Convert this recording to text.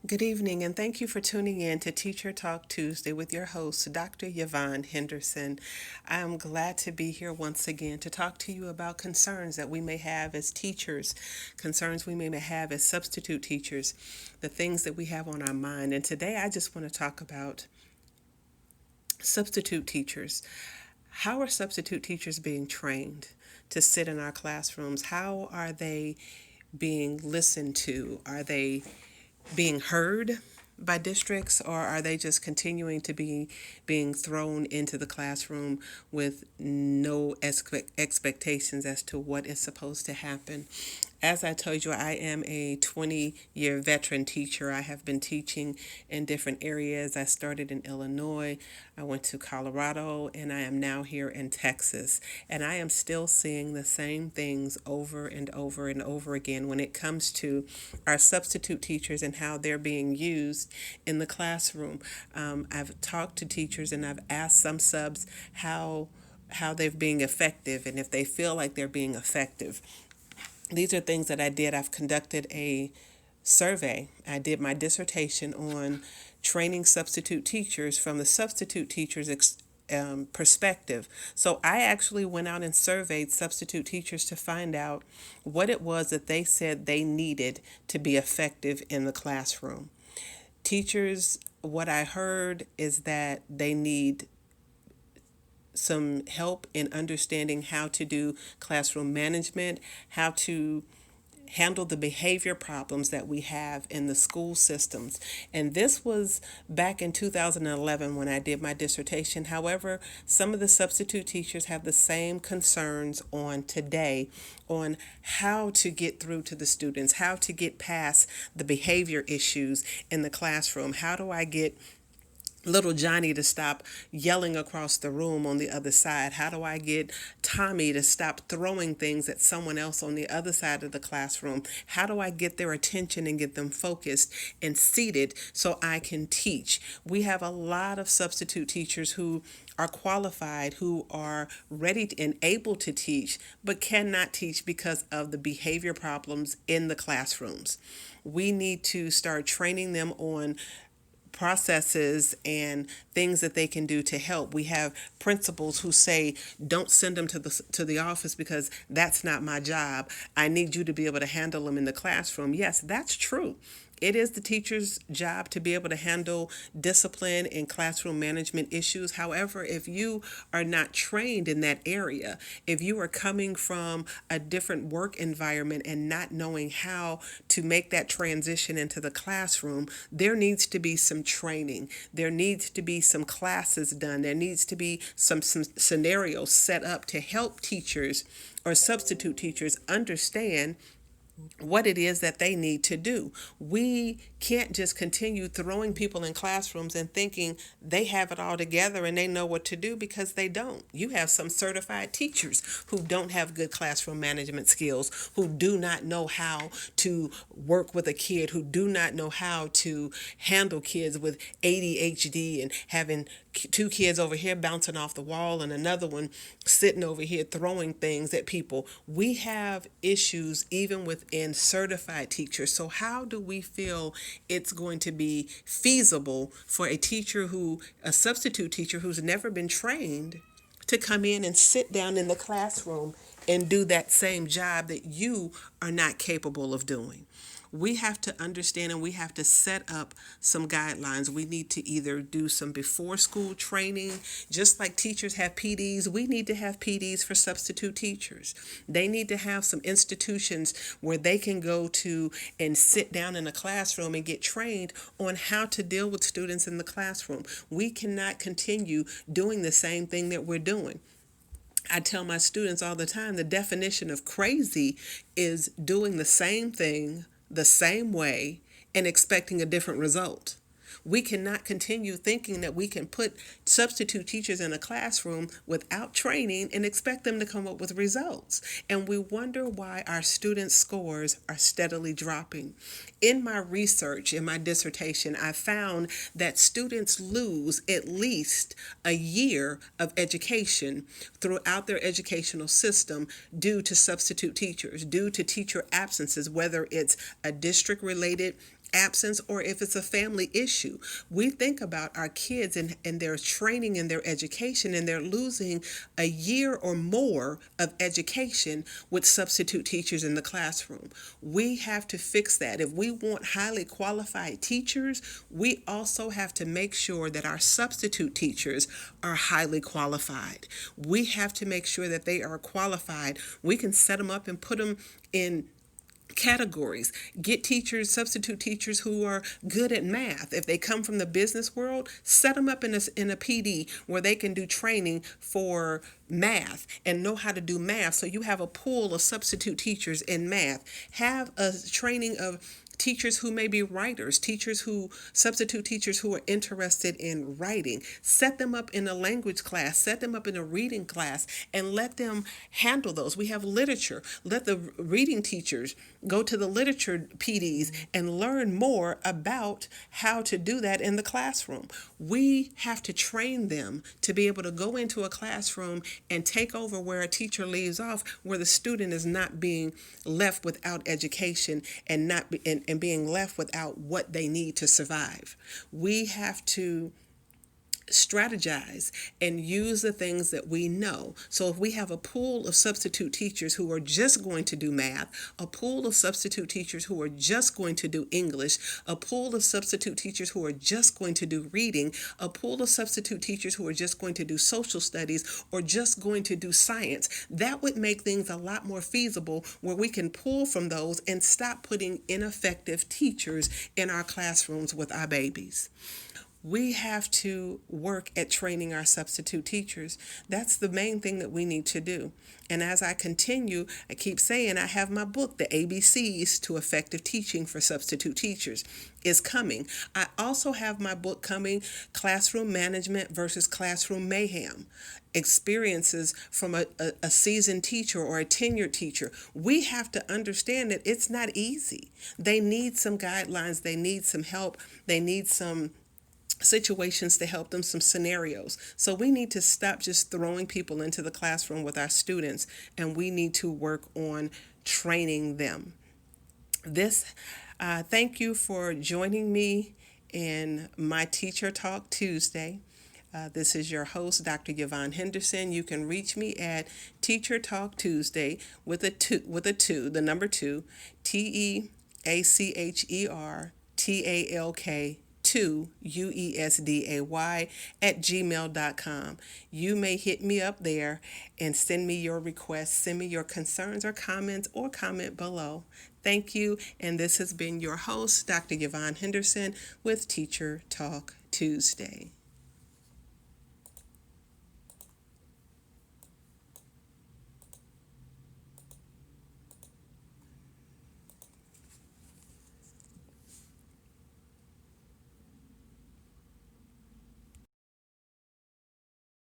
Good evening, and thank you for tuning in to Teacher Talk Tuesday with your host, Dr. Yvonne Henderson. I am glad to be here once again to talk to you about concerns that we may have as teachers, concerns we may have as substitute teachers, the things that we have on our mind. And today I just want to talk about substitute teachers. How are substitute teachers being trained to sit in our classrooms? How are they being listened to? Are they being heard by districts, or are they just continuing to be being thrown into the classroom with no expectations as to what is supposed to happen? As I told you, I am a 20-year veteran teacher. I have been teaching in different areas. I started in Illinois, I went to Colorado, and I am now here in Texas. And I am still seeing the same things over and over and over again when it comes to our substitute teachers and how they're being used in the classroom. I've talked to teachers and I've asked some subs how they're being effective and if they feel like they're being effective. These are things that I did. I've conducted a survey. I did my dissertation on training substitute teachers from the substitute teachers' perspective. So I actually went out and surveyed substitute teachers to find out what it was that they said they needed to be effective in the classroom. Teachers, what I heard is that they need some help in understanding how to do classroom management, how to handle the behavior problems that we have in the school systems. And this was back in 2011 when I did my dissertation. However, some of the substitute teachers have the same concerns on today on how to get through to the students, how to get past the behavior issues in the classroom. How do I get little Johnny to stop yelling across the room on the other side? How do I get Tommy to stop throwing things at someone else on the other side of the classroom? How do I get their attention and get them focused and seated so I can teach? We have a lot of substitute teachers who are qualified, who are ready and able to teach, but cannot teach because of the behavior problems in the classrooms. We need to start training them on processes and things that they can do to help. We have principals who say, "Don't send them to the office because that's not my job. I need you to be able to handle them in the classroom." Yes, that's true. It is the teacher's job to be able to handle discipline and classroom management issues. However, if you are not trained in that area, if you are coming from a different work environment and not knowing how to make that transition into the classroom, there needs to be some training. There needs to be some classes done. There needs to be some scenarios set up to help teachers or substitute teachers understand what it is that they need to do. We can't just continue throwing people in classrooms and thinking they have it all together and they know what to do, because they don't. You have some certified teachers who don't have good classroom management skills, who do not know how to work with a kid, who do not know how to handle kids with ADHD and having two kids over here bouncing off the wall and another one sitting over here throwing things at people. We have issues even within certified teachers. So how do we feel it's going to be feasible for a substitute teacher who's never been trained, to come in and sit down in the classroom and do that same job that you are not capable of doing? We have to understand and we have to set up some guidelines. We need to either do some before school training, just like teachers have PDs. We need to have PDs for substitute teachers. They need to have some institutions where they can go to and sit down in a classroom and get trained on how to deal with students in the classroom. We cannot continue doing the same thing that we're doing. I tell my students all the time, the definition of crazy is doing the same thing the same way and expecting a different result. We cannot continue thinking that we can put substitute teachers in a classroom without training and expect them to come up with results. And we wonder why our student scores are steadily dropping. In my research, in my dissertation, I found that students lose at least a year of education throughout their educational system due to substitute teachers, due to teacher absences, whether it's a district related absence or if it's a family issue. We think about our kids and their training and their education, and they're losing a year or more of education with substitute teachers in the classroom. We have to fix that. If we want highly qualified teachers, we also have to make sure that our substitute teachers are highly qualified. We have to make sure that they are qualified. We can set them up and put them in categories. Get teachers, substitute teachers who are good at math. If they come from the business world, set them up in a PD where they can do training for math and know how to do math. So you have a pool of substitute teachers in math. Have a training of teachers who may be writers, substitute teachers who are interested in writing. Set them up in a language class, set them up in a reading class, and let them handle those. We have literature. Let the reading teachers go to the literature PDs and learn more about how to do that in the classroom. We have to train them to be able to go into a classroom and take over where a teacher leaves off, where the student is not being left without education and and being left without what they need to survive. We have to strategize and use the things that we know. So if we have a pool of substitute teachers who are just going to do math, a pool of substitute teachers who are just going to do English, a pool of substitute teachers who are just going to do reading, a pool of substitute teachers who are just going to do social studies or just going to do science, that would make things a lot more feasible, where we can pull from those and stop putting ineffective teachers in our classrooms with our babies. We have to work at training our substitute teachers. That's the main thing that we need to do. And as I continue, I keep saying I have my book, The ABCs to Effective Teaching for Substitute Teachers, is coming. I also have my book coming, Classroom Management versus Classroom Mayhem. Experiences from a seasoned teacher or a tenured teacher. We have to understand that it's not easy. They need some guidelines. They need some help. They need some situations to help them, some scenarios. So we need to stop just throwing people into the classroom with our students, and we need to work on training them. Thank you for joining me in my Teacher Talk Tuesday. This is your host, Dr. Yvonne Henderson. You can reach me at Teacher Talk Tuesday with the number 2, TEACHERTALK 2 UESDAY @gmail.com. You may hit me up there and send me your requests, send me your concerns or comments, or comment below. Thank you, and this has been your host, Dr. Yvonne Henderson, with Teacher Talk Tuesday.